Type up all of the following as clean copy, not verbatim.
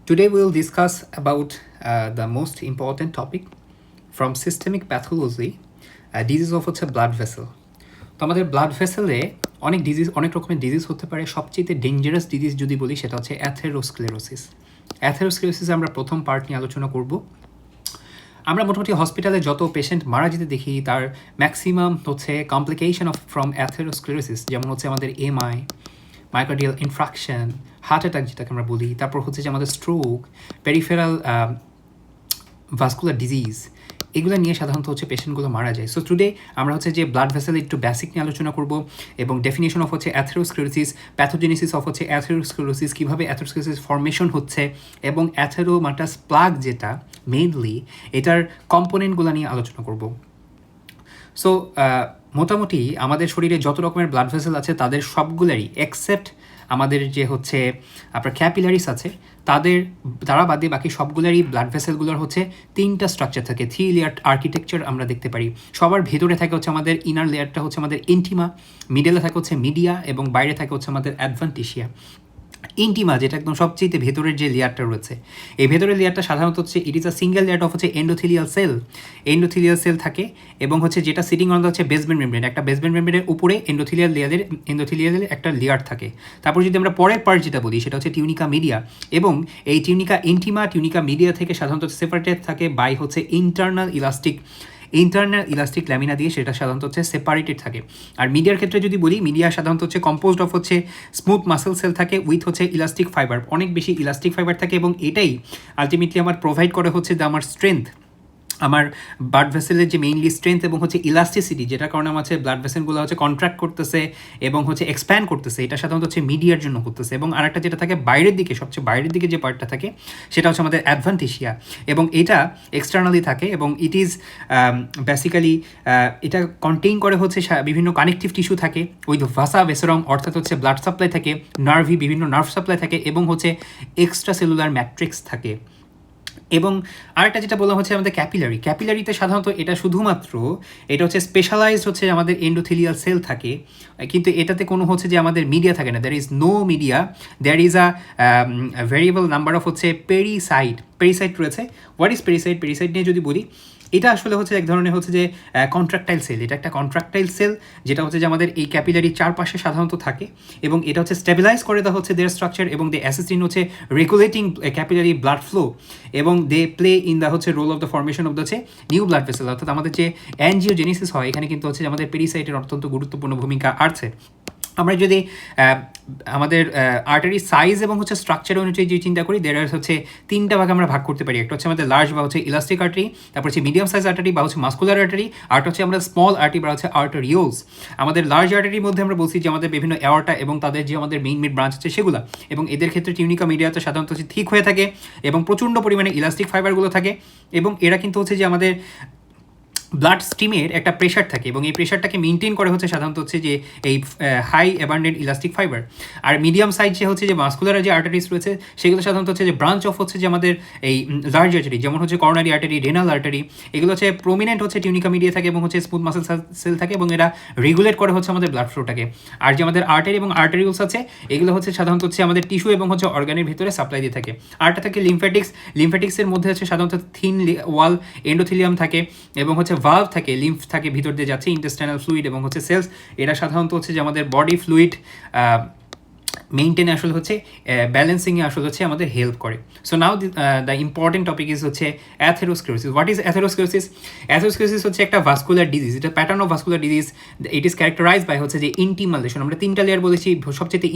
Today we'll discuss about the most important topic from systemic pathology, disease of হচ্ছে blood vessel. তো আমাদের blood ভেসেলে অনেক রকমের disease হতে পারে। সবচেয়ে ডেঞ্জারাস ডিজিজ যদি বলি সেটা হচ্ছে অ্যাথেরোস্ক্লেরোসিস। অ্যাথেরোস্ক্লেরোসিস আমরা প্রথম পার্ট নিয়ে আলোচনা করব। আমরা মোটামুটি হসপিটালে যত পেশেন্ট মারা যেতে দেখি তার ম্যাক্সিমাম হচ্ছে কমপ্লিকেশন ফ্রম অ্যাথেরোস্ক্লেরোসিস, যেমন হচ্ছে আমাদের MI, myocardial infraction, heart attack যেটাকে আমরা বলি, তারপর হচ্ছে যে আমাদের স্ট্রোক, পেরিফেরাল ভাস্কুলার ডিজিজ, এগুলো নিয়ে সাধারণত হচ্ছে পেশেন্টগুলো মারা যায়। সো টুডে আমরা হচ্ছে যে ব্লাড ভেসেল একটু বেসিক নিয়ে আলোচনা করব এবং ডেফিনেশন অফ হচ্ছে অ্যাথেরোস্ক্লেরোসিস, প্যাথোজেনেসিস অফ হচ্ছে অ্যাথেরোস্ক্লেরোসিস, কীভাবে অ্যাথেরোস্ক্লেরোসিস ফর্মেশন হচ্ছে এবং অ্যাথেরোমাটাস প্লাগ যেটা মেইনলি এটার কম্পোনেন্টগুলো নিয়ে আলোচনা করব। সো মোটামুটি আমাদের শরীরে যত রকমের ব্লাড ভেসেল আছে তাদের সবগুলারই এক্সেপ্ট আমাদের যে হচ্ছে আপনার ক্যাপিলারিস আছে তারা বাদে বাকি সবগুলারই ব্লাড ভেসেলগুলোর হচ্ছে তিনটা স্ট্রাকচার থাকে, 3 লেয়ার আর্কিটেকচার আমরা দেখতে পারি। সবার ভেতরে থাকে হচ্ছে আমাদের ইনার লেয়ারটা হচ্ছে আমাদের ইন্টিমা, মিডলে থাকে হচ্ছে মিডিয়া এবং বাইরে থাকে হচ্ছে আমাদের অ্যাডভান্টিসিয়া। ইন্টিমা যেটা একদম সবচেয়ে ভেতরের যে লেয়ারটা রয়েছে, এই ভেতরের লেয়ারটা সাধারণত হচ্ছে it is a single layer of হচ্ছে এন্ডোথিলিয়াল সেল থাকে এবং হচ্ছে যেটা সিটিং অন হচ্ছে বেসমেন্ট মেমব্রেন, একটা বেসমেন্ট মেমব্রেনের উপরে এন্ডোথিলিয়ালের একটা লেয়ার থাকে। তারপর যদি আমরা পরের পার্ট যেটা বলি সেটা হচ্ছে টিউনিকা মিডিয়া, এবং এই টিউনিকা মিডিয়া থেকে সাধারণত সেপারেটেড থাকে বাই হচ্ছে ইন্টারনাল ইলাস্টিক ল্যামিনা দিয়ে, সেটা সাধারণত হচ্ছে সেপারেটেড থাকে। আর মিডিয়ার ক্ষেত্রে যদি বলি, মিডিয়া সাধারণত হচ্ছে কম্পোজড অফ হচ্ছে স্মুথ মাসেল সেল থাকে উইথ হচ্ছে ইলাস্টিক ফাইবার, অনেক বেশি ইলাস্টিক ফাইবার থাকে এবং এটাই আলটিমেটলি আমার প্রোভাইড করে হচ্ছে যে আমার স্ট্রেংথ, আমার ব্লাড ভেসেলের যে মেইনলি স্ট্রেংথ এবং হচ্ছে ইলাস্টিসিটি, যেটার কারণে আমার হচ্ছে ব্লাড ভেসেলগুলো হচ্ছে কন্ট্রাক্ট করতেছে এবং হচ্ছে এক্সপ্যান্ড করতেছে, এটা সাধারণত হচ্ছে মিডিয়ার জন্য করতেছে। এবং আরেকটা যেটা থাকে বাইরের দিকে, সবচেয়ে বাইরের দিকে যে পার্টটা থাকে সেটা হচ্ছে আমাদের অ্যাডভান্টিসিয়া, এবং এটা এক্সটার্নালি থাকে এবং ইট ইজ বেসিক্যালি এটা কন্টেইন করে হচ্ছে বিভিন্ন কানেকটিভ টিস্যু থাকে উইথ ভাসা ভেসেরাম, অর্থাৎ হচ্ছে ব্লাড সাপ্লাই থাকে, বিভিন্ন নার্ভ সাপ্লাই থাকে এবং হচ্ছে এক্সট্রা সেলুলার ম্যাট্রিক্স থাকে। এবং আরেকটা যেটা বলা হচ্ছে আমাদের ক্যাপিলারিতে সাধারণত এটা শুধুমাত্র এটা হচ্ছে স্পেশালাইজড হচ্ছে আমাদের এন্ডোথিলিয়াল সেল থাকে, কিন্তু এটাতে কোনো হচ্ছে যে আমাদের মিডিয়া থাকে না। There is no media, there is a variable number of হচ্ছে পেরিসাইট রয়েছে। হোয়াট ইজ পেরিসাইট নিয়ে যদি বলি, এটা আসলে হচ্ছে এক ধরনের হচ্ছে যে কন্ট্রাক্টাইল সেল। এটা একটা কন্ট্রাক্টাইল সেল যেটা হচ্ছে যে আমাদের এই ক্যাপিলারি চারপাশে সাধারণত থাকে এবং এটা হচ্ছে স্টেবিলাইজ করে দেওয়া হচ্ছে দের স্ট্রাকচার এবং দে অ্যাসিস্ট ইন হচ্ছে রেগুলেটিং ক্যাপিলারি ব্লাড ফ্লো, এবং দে প্লে ইন দ্য হচ্ছে role of the formation of the হচ্ছে নিউ ব্লাড ভেসেল। অর্থাৎ আমাদের যে অ্যানজিওজেনেসিস হয় এখানে কিন্তু হচ্ছে আমাদের পেরিসাইটের অত্যন্ত গুরুত্বপূর্ণ ভূমিকা আছে। আমরা যদি আমাদের আর্টারি সাইজ এবং হচ্ছে স্ট্রাকচার অনুযায়ী যে চিন্তা করি, দের হচ্ছে তিনটা ভাগে আমরা ভাগ করতে পারি। একটা হচ্ছে আমাদের লার্জ বা হচ্ছে ইলাস্টিক আর্টারি, তারপর হচ্ছে মিডিয়াম সাইজ আর্টারি বা হচ্ছে মাস্কুলার আর্টারি, আর হচ্ছে আমরা স্মল আর্টারি বা হচ্ছে আর্টারিওলস। আমাদের লার্জ আর্টারির মধ্যে আমরা বলছি যে আমাদের বিভিন্ন অ্যাওর্টা এবং তাদের যে আমাদের মেইন ব্রাঞ্চ আছে সেগুলো, এবং এদের ক্ষেত্রে টিউনিকা মিডিয়াতে সাধারণত হচ্ছে ঠিক হয়ে থাকে এবং প্রচণ্ড পরিমাণে ইলাস্টিক ফাইবারগুলো থাকে, এবং এরা কিন্তু হচ্ছে যে আমাদের ব্লাড স্ট্রিমের একটা প্রেশার থাকে এবং এই প্রেশারটাকে মেনটেন করে হচ্ছে সাধারণত হচ্ছে যে এই হাই অ্যাবান্ডেন্ট ইলাস্টিক ফাইবার। আর মিডিয়াম সাইজ যে হচ্ছে যে মাস্কুলার যে আর্টারিস রয়েছে সেগুলো সাধারণত হচ্ছে যে ব্রাঞ্চ অফ হচ্ছে যে আমাদের এই লার্জ আর্টারি, যেমন হচ্ছে করোনারি আর্টারি, রেনাল আর্টারি, এগুলো হচ্ছে প্রমিনেন্ট হচ্ছে টিউনিকা মিডিয়া থাকে এবং হচ্ছে স্মুথ মাসেল সেল থাকে এবং এরা রেগুলেট করে হচ্ছে আমাদের ব্লাড ফ্লোটাকে। আর যে আমাদের আর্টারি এবং আর্টারিউলস আছে এগুলো হচ্ছে সাধারণত হচ্ছে আমাদের টিস্যু এবং হচ্ছে অর্গানের ভিতরে সাপ্লাই দিয়ে থাকে। আরটা থাকে লিমফ্যাটিক্সের মধ্যে হচ্ছে সাধারণত থিন ওয়াল এন্ডোথিলিয়াম থাকে এবং হচ্ছে ভালভ থাকে, লিম্ফ থাকে ভিতর দিয়ে যাচ্ছে, ইন্টেস্টাইনাল ফ্লুইড এবং হচ্ছে সেলস। এরা সাধারণত হচ্ছে যে আমাদের বডি ফ্লুইড মেইনটেনে আসলে হচ্ছে ব্যালেন্সিংয়ে আসলে হচ্ছে আমাদের হেল্প করে। So now the important topic is হচ্ছে atherosclerosis. What is atherosclerosis? Atherosclerosis হচ্ছে একটা ভাস্কুলার ডিজিজ, এটা pattern of vascular disease. It is characterize by হচ্ছে যে ইন্টিমাল লেশন। আমরা তিনটা লেয়ার বলেছি, সবচেয়ে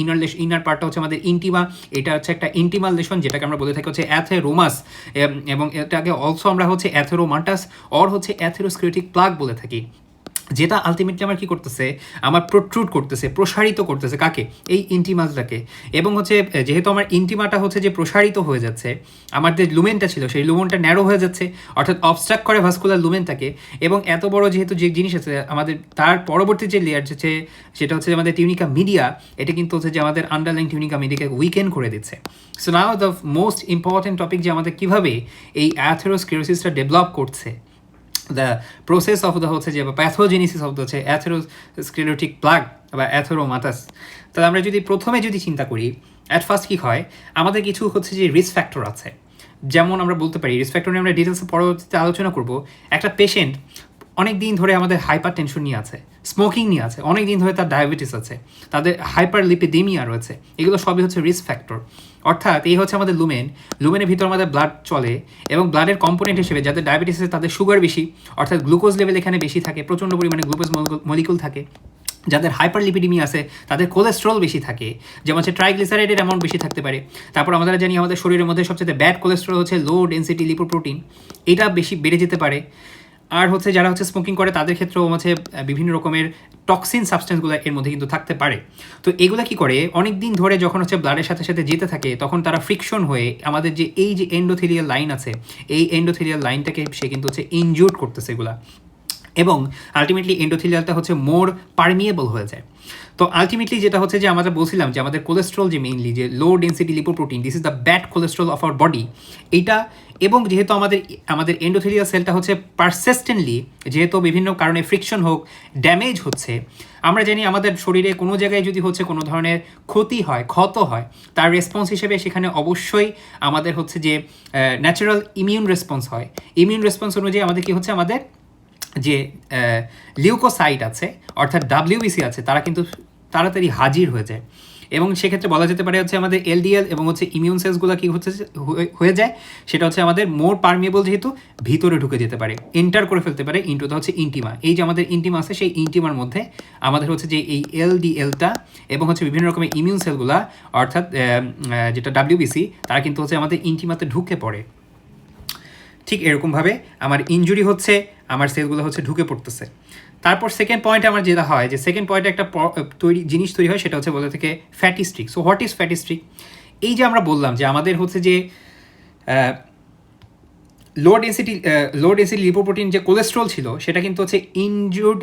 ইনার পার্টটা হচ্ছে আমাদের ইন্টিমা, এটা হচ্ছে একটা ইন্টিমাল লেশন যেটাকে আমরা বলে থাকি হচ্ছে অ্যাথেরোমাস, এবং এটাকে অলসো আমরা হচ্ছে অ্যাথেরোমাটাস অর হচ্ছে অ্যাথেরোস্ক্লেরোটিক প্লাগ বলে থাকি, যেটা আলটিমেটলি আমার কী করতেছে, আমার প্রোট্রুড করতেছে, প্রসারিত করতেছে কাকে? এই ইন্টিমাসটাকে। এবং হচ্ছে যেহেতু আমার ইন্টিমাটা হচ্ছে যে প্রসারিত হয়ে যাচ্ছে, আমার যে লুমেনটা ছিল সেই লুমেনটা ন্যারো হয়ে যাচ্ছে, অর্থাৎ অবস্ট্রাক্ট করে ভাস্কুলার লুমেনটাকে। এবং এত বড় যেহেতু যে জিনিস আছে আমাদের, তার পরবর্তী যে লেয়ার হচ্ছে সেটা হচ্ছে আমাদের টিউনিকা মিডিয়া, এটা কিন্তু হচ্ছে যে আমাদের আন্ডারলাইন টিউনিকা মিডিয়াকে উইকেন করে দিচ্ছে। So now the most important topic যে আমাদের কীভাবে এই অ্যাথেরোস্ক্লেরোসিসটা ডেভেলপ করছে, the process of the হচ্ছে যে প্যাথোজেনেসিস অফ the হচ্ছে অ্যাথেরোস্ক্লেরোটিক প্লাগ বা অ্যাথেরোমাটাস। তাহলে আমরা যদি প্রথমে চিন্তা করি অ্যাট ফার্স্ট কী হয়, আমাদের কিছু হচ্ছে যে রিস্ক ফ্যাক্টর আছে। যেমন আমরা বলতে পারি, রিস্ক ফ্যাক্টর নিয়ে আমরা ডিটেলসে পরবর্তীতে আলোচনা করব। একটা পেশেন্ট অনেক দিন ধরে আমাদের হাইপার টেনশন নিয়ে আছে, স্মোকিং নিয়ে আছে, অনেক দিন ধরে তার ডায়াবেটিস আছে, তাদের হাইপার লিপিডেমিয়া রয়েছে, এগুলো সবই হচ্ছে রিস্ক ফ্যাক্টর। অর্থাৎ এই হচ্ছে আমাদের লুমেনের ভিতর আমাদের ব্লাড চলে, এবং ব্লাডের কম্পোনেন্ট হিসেবে যাদের ডায়াবেটিস আছে তাদের সুগার বেশি, অর্থাৎ গ্লুকোজ লেভেল এখানে বেশি থাকে, প্রচণ্ড পরিমাণে গ্লুকোজ মলিকুল থাকে। যাদের হাইপার লিপিডেমিয়া আছে তাদের কোলেস্ট্রল বেশি থাকে, যেমন হচ্ছে ট্রাইগ্লিসারাইডের অ্যামাউন্ট বেশি থাকতে পারে। তারপর আমরা জানি আমাদের শরীরের মধ্যে সবচেয়ে ব্যাড কোলেস্ট্রল হচ্ছে লো ডেন্সিটি লিপোপ্রোটিন, এটা বেশি বেড়ে যেতে পারে। আর হচ্ছে যারা হচ্ছে স্মোকিং করে তাদের ক্ষেত্রেও হচ্ছে বিভিন্ন রকমের টক্সিন সাবস্টেন্সগুলো এর মধ্যে কিন্তু থাকতে পারে। তো এগুলো কি করে, অনেক দিন ধরে যখন হচ্ছে ব্লাডের সাথে সাথে যেতে থাকে তখন তারা ফ্রিকশন হয়ে আমাদের যে এই যে এন্ডোথেলিয়াল লাইন আছে, এই এন্ডোথেলিয়াল লাইনটাকে সে কিন্তু হচ্ছে ইনজুর্ড করতেছে এগুলা, এবং আলটিমেটলি এন্ডোথেলিয়ালটা হচ্ছে মোর পারমিয়েবল হয়ে যায়। তো আলটিমেটলি যেটা হচ্ছে যে আমরা বলছিলাম যে আমাদের কোলেস্ট্রল যে মেইনলি যে low density lipoprotein, this is the bad cholesterol of our body, এইটা। এবং যেহেতু আমাদের এন্ডোথেলিয়াল সেলটা হচ্ছে পারসিস্টেন্টলি, যেহেতু বিভিন্ন কারণে ফ্রিকশন হোক, ড্যামেজ হচ্ছে, আমরা জানি আমাদের শরীরে কোনো জায়গায় যদি হচ্ছে কোনো ধরনের ক্ষত হয়, তার রেসপন্স হিসেবে সেখানে অবশ্যই আমাদের হচ্ছে যে ন্যাচারাল ইমিউন রেসপন্স হয়। ইমিউন রেসপন্স অনুযায়ী আমাদের কী হচ্ছে, আমাদের যে লিউকোসাইট আছে অর্থাৎ WBC আছে, তারা কিন্তু তাড়াতাড়ি হাজির হয়ে যায়, এবং সেক্ষেত্রে বলা যেতে পারে হচ্ছে আমাদের LDL এবং হচ্ছে ইমিউন সেলসগুলো কী হচ্ছে হয়ে যায়, সেটা হচ্ছে আমাদের মোর পারমিয়েবল, যেহেতু ভিতরে ঢুকে যেতে পারে, এন্টার করে ফেলতে পারে ইন্টু দ্য হচ্ছে ইন্টিমা। এই যে আমাদের ইন্টিমা আছে, সেই ইন্টিমার মধ্যে আমাদের হচ্ছে যে এই LDLটা এবং হচ্ছে বিভিন্ন রকমের ইমিউন সেলগুলা অর্থাৎ যেটা WBC, তারা কিন্তু হচ্ছে আমাদের ইন্টিমাতে ঢুকে পড়ে। ঠিক এরকমভাবে আমার ইনজুরি হচ্ছে, আমার সেলগুলো হচ্ছে ঢুকে পড়তেছে। তারপর সেকেন্ড পয়েন্ট আমার যেটা হয়, যে সেকেন্ড পয়েন্টে একটা জিনিস তৈরি হয়, সেটা হচ্ছে বলে থেকে fatty streak. So what is fatty streak? এই যে আমরা বললাম যে আমাদের হচ্ছে যে লো ডেন্সিটি লিপোপ্রোটিন যে কোলেস্ট্রল ছিল, সেটা কিন্তু হচ্ছে ইনজুর্ড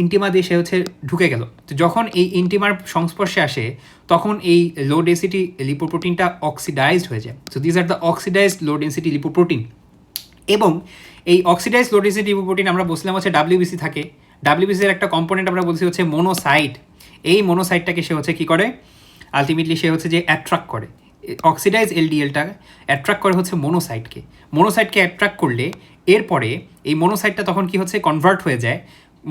ইন্টিমা দিয়ে সে হচ্ছে ঢুকে গেল। তো যখন এই ইন্টিমার সংস্পর্শে আসে, তখন এই লো ডেন্সিটি লিপোপ্রোটিনটা অক্সিডাইজড হয়ে যায়। So this are the oxidised low density lipoprotein. এবং এই অক্সিডাইজড লো ডেন্সিটি লিপোপ্রোটিন আমরা বলছিলাম হচ্ছে WBC থাকে। WBCর একটা কম্পোনেন্ট আমরা বলছি হচ্ছে মোনোসাইট। এই মোনোসাইটটাকে সে হচ্ছে কী করে, আলটিমেটলি সে হচ্ছে যে অ্যাট্রাক্ট করে, অক্সিডাইজ LDLটা অ্যাট্রাক্ট করে হচ্ছে মোনোসাইটকে অ্যাট্রাক্ট করলে এরপরে এই মোনোসাইটটা তখন কি হচ্ছে কনভার্ট হয়ে যায়।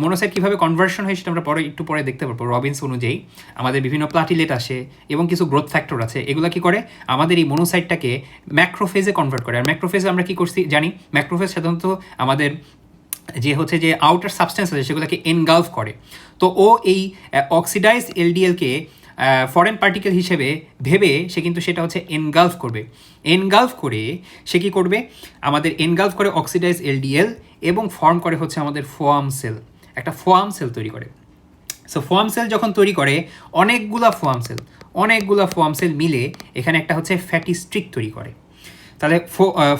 মোনোসাইট কীভাবে কনভার্সন হয় সেটা আমরা একটু পরে দেখতে পারবো। রবিনস অনুযায়ী আমাদের বিভিন্ন প্লাটিলেট আসে এবং কিছু গ্রোথ ফ্যাক্টর আছে, এগুলো কি করে আমাদের এই মোনোসাইটটাকে ম্যাক্রোফেজে কনভার্ট করে। আর ম্যাক্রোফেজে আমরা কী করছি জানি, ম্যাক্রোফেজ সাধারণত আমাদের যে হচ্ছে যে আউটার সাবস্টেন্স আছে সেগুলোকে এনগালফ করে। তো ও এই অক্সিডাইজ LDLকে ফরেন পার্টিকেল হিসেবে ভেবে সে কিন্তু সেটা হচ্ছে এনগালফ করবে। এনগালফ করে সে কী করবে, আমাদের এনগালফ করে অক্সিডাইজ LDL এবং ফর্ম করে হচ্ছে আমাদের ফোয়াম সেল, একটা ফোয়াম সেল তৈরি করে। সো ফোয়াম সেল যখন তৈরি করে, অনেকগুলা ফোয়াম সেল মিলে এখানে একটা হচ্ছে ফ্যাটি স্ট্রিক তৈরি করে। তাহলে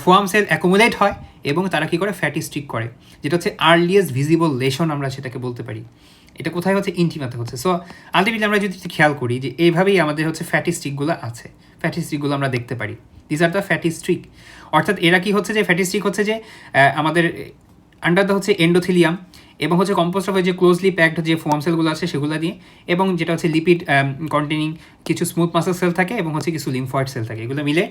ফোয়াম সেল অ্যাকুমুলেট হয় এবং তারা কী করে, ফ্যাটি স্ট্রিক করে, যেটা হচ্ছে আর্লিয়েস্ট ভিজিবল লেশন আমরা সেটাকে বলতে পারি। এটা কোথায় হচ্ছে, ইন্টিমাতে হচ্ছে। সো আলটিমেটলি আমরা যদি খেয়াল করি যে এইভাবেই আমাদের হচ্ছে ফ্যাটি স্ট্রিকগুলো আছে, ফ্যাটি স্ট্রিকগুলো আমরা দেখতে পারি। This are the fatty streak. অর্থাৎ এরা কি হচ্ছে যে ফ্যাটি স্ট্রিক হচ্ছে যে আমাদের আন্ডার দ্য হচ্ছে এন্ডোথেলিয়াম, এবং হচ্ছে কম্পোস্ট হয় যে ক্লোজলি প্যাকড যে ফোয়াম সেলগুলো আছে সেগুলো দিয়ে, এবং যেটা হচ্ছে লিপিড কন্টেনিং কিছু স্মুথ মাসেল সেল থাকে এবং হচ্ছে কিছু লিমফয়েড সেল থাকে, এগুলো মিলে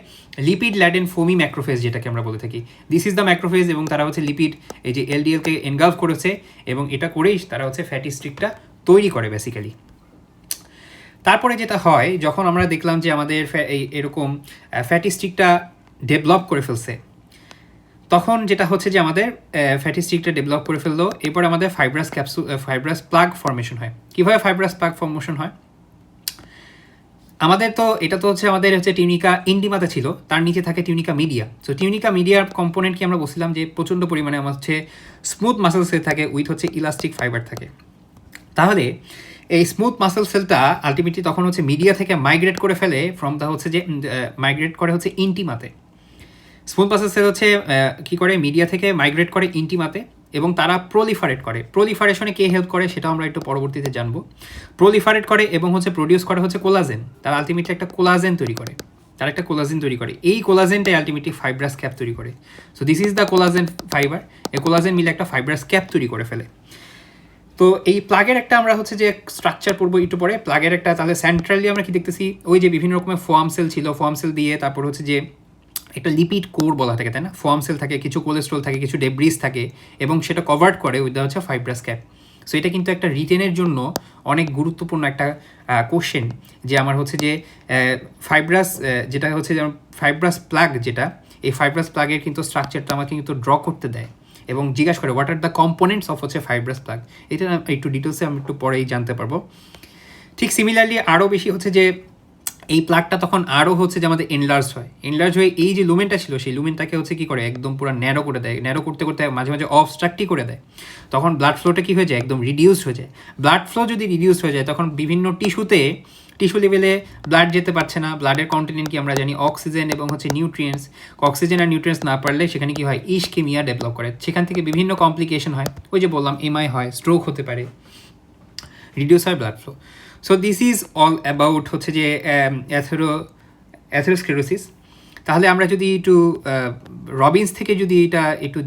লিপিড ল্যাডেন ফোমি ম্যাক্রোফেজ যেটাকে আমরা বলে থাকি। দিস ইজ দ্য ম্যাক্রোফেজ, এবং তারা হচ্ছে লিপিড এই যে LDLকে এনগালফ করেছে, এবং এটা করেই তারা হচ্ছে ফ্যাটি স্ট্রিকটা তৈরি করে বেসিক্যালি। তারপরে যেটা হয়, যখন আমরা দেখলাম যে আমাদের এরকম ফ্যাটি স্ট্রিকটা ডেভেলপ করে ফেলছে, তখন যেটা হচ্ছে যে আমাদের ফ্যাটি স্ট্রিকটা ডেভেলপ করে ফেললো, এরপর আমাদের ফাইব্রাস প্লাগ ফর্মেশন হয়। কীভাবে ফাইব্রাস প্লাগ ফর্মেশন হয়, আমাদের তো এটা তো হচ্ছে আমাদের হচ্ছে টিউনিকা ইন্টিমাতে ছিল, তার নিচে থাকে টিউনিকা মিডিয়া। সো টিউনিকা মিডিয়ার কম্পোনেন্ট কি আমরা বলছিলাম যে প্রচণ্ড পরিমাণে আমার হচ্ছে স্মুথ মাসেল সেল থাকে উইথ হচ্ছে ইলাস্টিক ফাইবার থাকে। তাহলে এই স্মুথ মাসেল সেলটা আলটিমেটলি তখন হচ্ছে মিডিয়া থেকে মাইগ্রেট করে ফেলে ফ্রম দ্য হচ্ছে যে মাইগ্রেট করে হচ্ছে ইন্টিমাতে। স্মুথ মাসেল সেল হচ্ছে কী করে, মিডিয়া থেকে মাইগ্রেট করে ইন্টিমাতে, এবং তারা প্রলিফারেট করে। প্রলিফারেশনে কে হেল্প করে সেটাও আমরা একটু পরবর্তীতে জানবো। প্রলিফারেট করে এবং হচ্ছে প্রডিউস করে হচ্ছে কোলাজেন। তারা আলটিমেটলি একটা কোলাজেন তৈরি করে। এই কোলাজেনটাই আলটিমেটলি ফাইব্রাস ক্যাপ তৈরি করে। So this is the collagen fibre. এই কোলাজেন মিলে একটা ফাইব্রাস ক্যাপ তৈরি করে ফেলে। তো এই প্লাগের একটা আমরা হচ্ছে যে স্ট্রাকচার পড়বো একটু পরে। প্লাগের একটা তাহলে সেন্ট্রালি আমরা কি দেখতেছি, ওই যে বিভিন্ন রকমের ফোয়াম সেল ছিল, ফোয়াম সেল দিয়ে তারপর হচ্ছে যে একটা লিপিড কোর বলা থাকে, তাই না? ফোয়াম সেল থাকে, কিছু কোলেস্ট্রল থাকে, কিছু ডেব্রিস থাকে, এবং সেটা কভার্ড করে উইথ হচ্ছে ফাইব্রাস ক্যাপ। সো এটা কিন্তু একটা রিটেনের জন্য অনেক গুরুত্বপূর্ণ একটা কোশ্চেন, যে আমার হচ্ছে যে ফাইব্রাস যেটা হচ্ছে যেমন ফাইব্রাস প্লাগ, যেটা এই ফাইব্রাস প্লাগের কিন্তু স্ট্রাকচারটা আমাকে কিন্তু ড্র করতে দেয় এবং জিজ্ঞাসা করে what are the components of হচ্ছে ফাইব্রাস প্লাগ। এটা একটু ডিটেলসে আমি একটু পরেই জানতে পারবো। ঠিক সিমিলারলি আরও বেশি হচ্ছে যে এই প্লাগটা তখন আরও হচ্ছে যে আমাদের এনলার্জ হয়, এনলার্জ হয়ে এই যে লুমেনটা ছিল সেই লুমেনটাকে হচ্ছে কী করে একদম পুরো ন্যারো করে দেয়, ন্যারো করতে করতে মাঝে মাঝে অবস্ট্রাক্টই করে দেয়। তখন ব্লাড ফ্লোটা কী হয়ে যায়, একদম রিডিউসড হয়ে যায়। ব্লাড ফ্লো যদি রিডিউসড হয়ে যায় তখন বিভিন্ন টিস্যু লেভেলে ব্লাড যেতে পারছে না। ব্লাডের কন্টিনেন্ট কি আমরা জানি অক্সিজেন এবং হচ্ছে নিউট্রিয়েন্টস। অক্সিজেন আর নিউট্রিয়েন্টস না পারলে সেখানে কি হয়, ইসকেমিয়া ডেভেলপ করে, সেখান থেকে বিভিন্ন কমপ্লিকেশন হয়। ওই যে বললাম এমআই হয়, স্ট্রোক হতে পারে, রিডিউস হয় blood flow. So this is all about হচ্ছে যে অ্যাথেরোস্ক্লেরোসিস। তাহলে আমরা যদি একটু রবিন্স থেকে যদি এটা একটু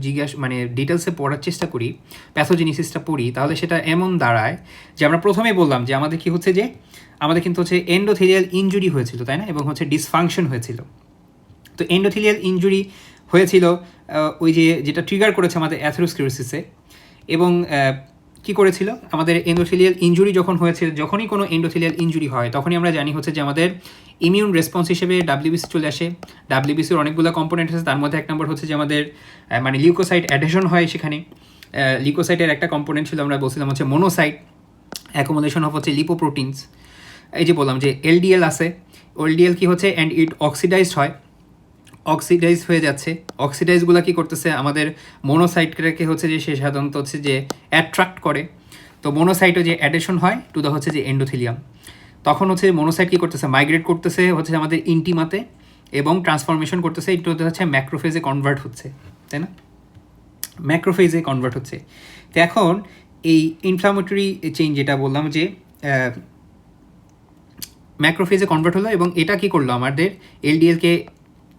মানে ডিটেলসে পড়ার চেষ্টা করি, প্যাথোজেনিসিসটা পড়ি, তাহলে সেটা এমন দাঁড়ায় যে আমরা প্রথমেই বললাম যে আমাদের কি হচ্ছে যে আমাদের কিন্তু হচ্ছে এন্ডোথেলিয়াল ইনজুরি হয়েছিল, তাই না? এবং হচ্ছে ডিসফাংশন হয়েছিল। তো এন্ডোথেলিয়াল ইনজুরি হয়েছিল ওই যে যেটা ট্রিগার করেছে আমাদের অ্যাথেরোস্ক্লেরোসিসে। এবং কি করেছিল, আমাদের এন্ডোথেলিয়াল ইনজুরি যখন হয়েছে, যখনই কোনো এন্ডোথেলিয়াল ইনজুরি হয় তখনই আমরা জানি হচ্ছে যে আমাদের ইমিউন রেসপন্স হিসেবে ডাব্লিউবিসি চলে আসে। ডাব্লিউবিসির অনেকগুলো কম্পোনেন্ট আছে, তার মধ্যে এক নম্বর হচ্ছে যে আমাদের মানে লিউকোসাইট অ্যাডহেশন হয় সেখানে। লিউকোসাইটের একটা কম্পোনেন্ট ছিল আমরা বলছিলাম হচ্ছে মোনোসাইট, অ্যাকোমোডেশন অফ হচ্ছে লিপোপ্রোটিনস। এই যে বললাম যে এলডিএল আছে, এলডিএল কি হচ্ছে অ্যান্ড ইট অক্সিডাইজড হয়, অক্সিডাইজ হয়ে যাচ্ছে। অক্সিডাইজগুলো কী করতেছে, আমাদের মোনোসাইটকে হচ্ছে যে সে সাধারণত হচ্ছে যে অ্যাট্রাক্ট করে। তো মোনোসাইটও যে অ্যাডেশন হয় টু দ্য হচ্ছে যে এন্ডোথেলিয়াম, তখন হচ্ছে মোনোসাইট কী করতেছে, মাইগ্রেট করতেছে হচ্ছে আমাদের ইন্টিমাতে এবং ট্রান্সফরমেশন করতেছে, একটু হচ্ছে ম্যাক্রোফেজে কনভার্ট হচ্ছে, তাই না? ম্যাক্রোফেজে কনভার্ট হচ্ছে। তো এখন এই ইনফ্লামেটরি চেঞ্জ যেটা বললাম যে ম্যাক্রোফেজে কনভার্ট হলো এবং এটা কী করলো, আমাদের এলডিএলকে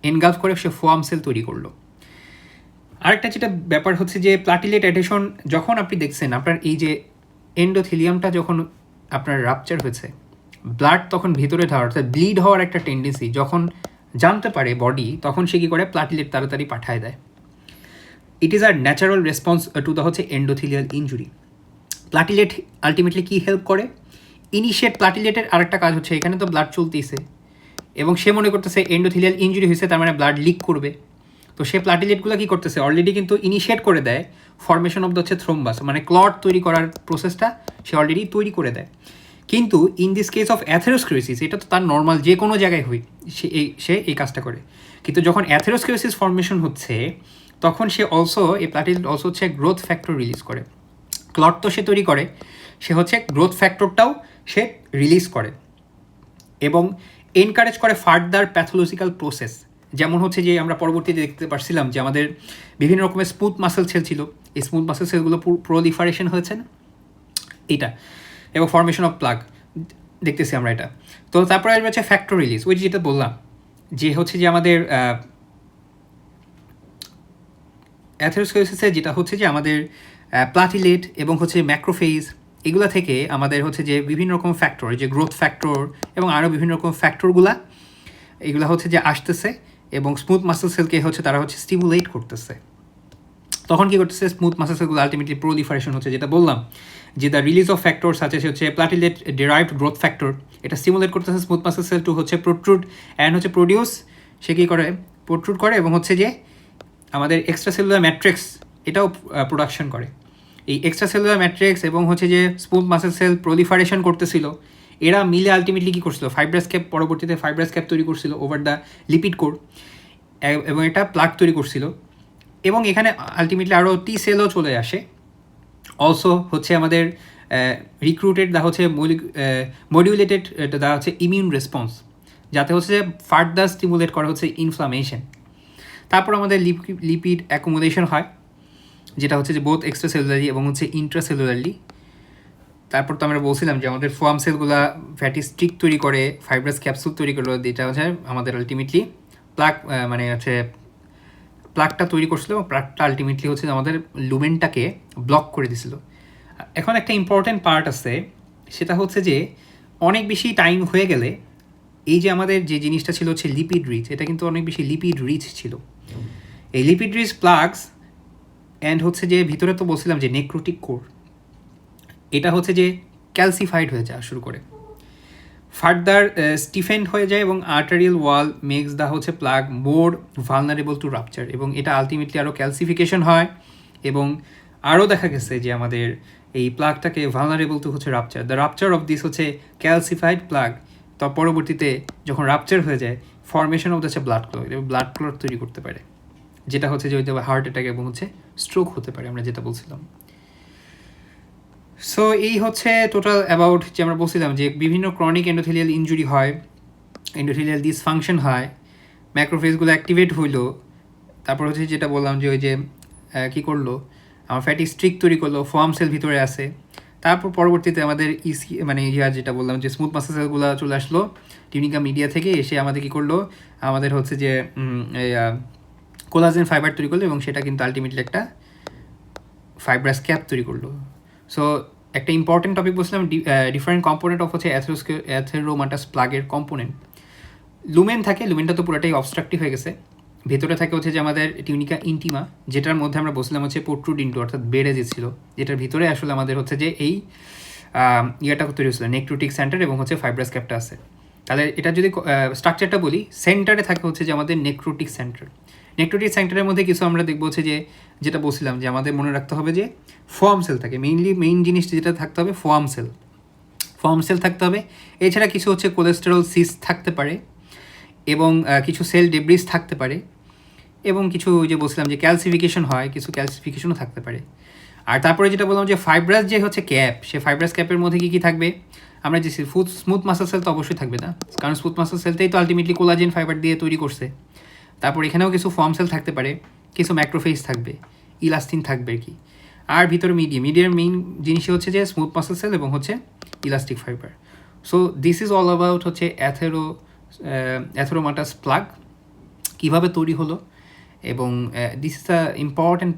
এনগালফ করে সে ফোয়াম সেল তৈরি করলো। আরেকটা যেটা ব্যাপার হচ্ছে যে প্লাটিলেট অ্যাডহেশন, যখন আপনি দেখছেন আপনার এই যে এন্ডোথেলিয়ামটা যখন আপনার রাপচার হয়েছে, ব্লাড তখন ভিতরে ধাওয়ার অর্থাৎ ব্লিড হওয়ার একটা টেন্ডেন্সি যখন জানতে পারে বডি, তখন সে কী করে, প্লাটিলেট তাড়াতাড়ি পাঠায় দেয়। It is a natural response to the হচ্ছে এন্ডোথেলিয়াল ইনজুরি। প্লাটিলেট আলটিমেটলি কী হেল্প করে, ইনিশিয়েট প্লাটিলেটের আরেকটা কাজ হচ্ছে, এখানে তো ব্লাড চলতেইছে এবং সে মনে করতেছে এন্ডোথেলিয়াল ইনজুরি হয়েছে, তার মানে ব্লাড লিক করবে। তো সে প্লাটিলেটগুলো কী করতেছে, অলরেডি কিন্তু ইনিশিয়েট করে দেয় ফর্মেশন অফ দ্য হচ্ছে থ্রোম্বাস, মানে ক্লট তৈরি করার প্রসেসটা সে অলরেডি তৈরি করে দেয়। কিন্তু in this case of atherosclerosis, এটা তো তার নর্মাল যে কোনো জায়গায় হই, সে এই কাজটা করে। কিন্তু যখন অ্যাথেরোস্ক্লেরোসিস ফর্মেশন হচ্ছে তখন সে অলসো এই প্লাটিলেট অলসো হচ্ছে গ্রোথ ফ্যাক্টর রিলিজ করে। ক্লট তো সে তৈরি করে, সে হচ্ছে গ্রোথ ফ্যাক্টরটাও সে রিলিজ করে এবং এনকারেজ করে ফার্দার প্যাথোলজিক্যাল প্রসেস। যেমন হচ্ছে যে আমরা পরবর্তীতে দেখতে পারছিলাম যে আমাদের বিভিন্ন রকমের স্মুথ মাসেল সেল ছিল, এই স্মুথ মাসেল সেলগুলো প্রলিফারেশন হয়েছে না এটা, এবং ফর্মেশন অফ প্লাগ দেখতেছি আমরা এটা। তো তারপরে আসবে হচ্ছে ফ্যাক্টর রিলিজ, ওই যেটা বললাম যে হচ্ছে যে আমাদের অ্যাথেরোস্ক্লেরোসিসে যেটা হচ্ছে যে আমাদের প্লাটিলেট এবং হচ্ছে ম্যাক্রোফেজ, এগুলো থেকে আমাদের হচ্ছে যে বিভিন্ন রকম ফ্যাক্টর, যে গ্রোথ ফ্যাক্টর এবং আরও বিভিন্ন রকম ফ্যাক্টরগুলা এগুলো হচ্ছে যে আসতেছে এবং স্মুথ মাসেল সেলকে হচ্ছে তারা হচ্ছে স্টিমুলেট করতেছে। তখন কী করতেছে, স্মুথ মাসেল সেলগুলো আলটিমেটলি প্রলিফারেশন হচ্ছে, যেটা বললাম যে দ্য রিলিজ অফ ফ্যাক্টরস আছে হচ্ছে প্লাটিলেট ডেরাইভড গ্রোথ ফ্যাক্টর, এটা স্টিমুলেট করতেছে স্মুথ মাসেল সেল টু হচ্ছে প্রোট্রুড অ্যান্ড হচ্ছে প্রোডিউস, সে কী করে, প্রোট্রুড করে এবং হচ্ছে যে আমাদের এক্সট্রা সেলুলার ম্যাট্রিক্স এটাও প্রোডাকশন করে। এই এক্সট্রা সেলুলার ম্যাট্রিক্স এবং হচ্ছে যে স্মুথ মাসেল সেল প্রলিফারেশন করতেছিল, এরা মিলে আলটিমেটলি কী করছিল, ফাইব্রাস ক্যাপ, পরবর্তীতে ফাইব্রাস ক্যাপ তৈরি করছিল ওভার দ্য লিপিড কোর, এবং এটা প্লাগ তৈরি করছিল। এবং এখানে আলটিমেটলি আরও টি সেলও চলে আসে, অলসো হচ্ছে আমাদের রিক্রুটেড দা হচ্ছে মডিউলেটেড দা হচ্ছে ইমিউন রেসপন্স, যাতে হচ্ছে ফার্দার স্টিমুলেট করা হচ্ছে ইনফ্লামেশন। তারপর আমাদের লিপিড অ্যাকোমোডেশন হয়, যেটা হচ্ছে যে বোথ এক্সট্রা সেলুলারলি এবং হচ্ছে ইন্ট্রাসেলুলারলি। তারপর তো আমরা বলছিলাম যে আমাদের ফোয়াম সেলগুলো ফ্যাটি স্ট্রিক তৈরি করে, ফাইব্রাস ক্যাপসুল তৈরি করলো, যেটা হচ্ছে আমাদের আলটিমেটলি প্লাগ মানে হচ্ছে প্লাগটা তৈরি করছিল, প্লাগটা আলটিমেটলি হচ্ছে আমাদের লুমেনটাকে ব্লক করে দিছিল। এখন একটা ইম্পর্ট্যান্ট পার্ট আছে, সেটা হচ্ছে যে অনেক বেশি টাইম হয়ে গেলে এই যে আমাদের যে জিনিসটা ছিল হচ্ছে লিপিড রিচ, এটা কিন্তু অনেক বেশি লিপিড রিচ ছিল। এই লিপিড রিচ প্লাগস অ্যান্ড হচ্ছে যে ভিতরে তো বলছিলাম যে নেক্রোটিক কোর, এটা হচ্ছে যে ক্যালসিফাইড হয়ে যাওয়া শুরু করে, ফার্দার স্টিফেন্ড হয়ে যায় এবং আর্টারিয়াল ওয়াল মেক্স দ্য হচ্ছে প্লাগ মোর ভালনারেবল টু রাপচার, এবং এটা আলটিমেটলি আরও ক্যালসিফিকেশন হয় এবং আরও দেখা গেছে যে আমাদের এই প্লাগটাকে ভালনারেবল টু হচ্ছে rupture, the rupture of this হচ্ছে ক্যালসিফাইড প্লাগ। তো পরবর্তীতে যখন রাপচার হয়ে যায় ফর্মেশন অফ হচ্ছে ব্লাড ক্লট, এবং ব্লাড ক্লট তৈরি করতে পারে, যেটা হচ্ছে যে হার্ট অ্যাটাক এবং হচ্ছে স্ট্রোক হতে পারে, আমরা যেটা বলছিলাম। সো এই হচ্ছে টোটাল অ্যাবাউট যে আমরা বলছিলাম যে বিভিন্ন ক্রনিক এন্ডোথেলিয়াল ইনজুরি হয়, এন্ডোথেলিয়াল ডিসফাংশন হয়, ম্যাক্রোফেজগুলো অ্যাক্টিভেট হইলো, তারপর হচ্ছে যেটা বললাম যে ওই যে কী করলো, আমার ফ্যাটি স্ট্রিক তৈরি করলো, ফর্ম সেল ভিতরে আছে, তারপর পরবর্তীতে আমাদের মানে যেটা বললাম যে স্মুথ মাসেল সেলগুলো চলে আসলো টিউনিকা মিডিয়া থেকে, এসে আমাদের কী করলো, আমাদের হচ্ছে যে কোলাজেন ফাইবার তৈরি করলো এবং সেটা কিন্তু আলটিমেটলি একটা ফাইব্রাস ক্যাপ তৈরি করলো। সো একটা ইম্পর্টেন্ট টপিক বলছিলাম ডিফারেন্ট কম্পোনেন্ট অফ হচ্ছে অ্যাথেরোমাটাস প্লাগের কম্পোনেন্ট। লুমেন থাকে, লুমেনটা তো পুরোটাই অবস্ট্রাকটিভ হয়ে গেছে। ভেতরে থাকে হচ্ছে যে আমাদের টিউনিকা ইন্টিমা, যেটার মধ্যে আমরা বলছিলাম হচ্ছে পোট্রুড ইন্টু, অর্থাৎ বেড়ে যেছিল, যেটার ভিতরে আসলে আমাদের হচ্ছে যে এই ইয়েটা তৈরি হচ্ছিল নেক্রোটিক সেন্টার এবং হচ্ছে ফাইব্রাস ক্যাপটা আছে। তাহলে এটা যদি স্ট্রাকচারটা বলি, সেন্টারে থাকে হচ্ছে যে আমাদের নেক্রোটিক সেন্টার। নেক্রোটিক সেন্টারের মধ্যে কিছু আমরা দেখবো হচ্ছে যে যেটা বলছিলাম যে আমাদের মনে রাখতে হবে যে ফর্ম সেল থাকে, মেইন জিনিসটা যেটা থাকতে হবে ফর্ম সেল থাকতে হবে। এছাড়া কিছু হচ্ছে কোলেস্টেরল সিস্ট থাকতে পারে এবং কিছু সেল ডেব্রিস থাকতে পারে, এবং কিছু যে বলছিলাম যে ক্যালসিফিকেশন হয়, কিছু ক্যালসিফিকেশনও থাকতে পারে। আর তারপরে যেটা বললাম যে ফাইব্রাস যে হচ্ছে ক্যাপ, সে ফাইব্রাস ক্যাপের মধ্যে কী কী থাকবে, আমরা যে স্মুথ মাসেল সেল তো অবশ্যই থাকবে না, কারণ স্মুথ মাসেল সেলটাই তো আলটিমেটলি কোলাজেন ফাইবার দিয়ে তৈরি করছে। তারপর এখানেও কিছু ফর্ম সেল থাকতে পারে, কিছু ম্যাক্রোফেজ থাকবে, ইলাস্টিন থাকবে আর কি। আর ভিতরে মিডিয়ার মেইন জিনিসই হচ্ছে যে স্মুথ মাসেল সেল এবং হচ্ছে elastic fibre. So this is all about হচ্ছে অ্যাথেরোমাটাস প্লাগ কীভাবে তৈরি হলো, এবং this is the important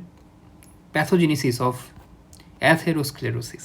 pathogenesis of atherosclerosis.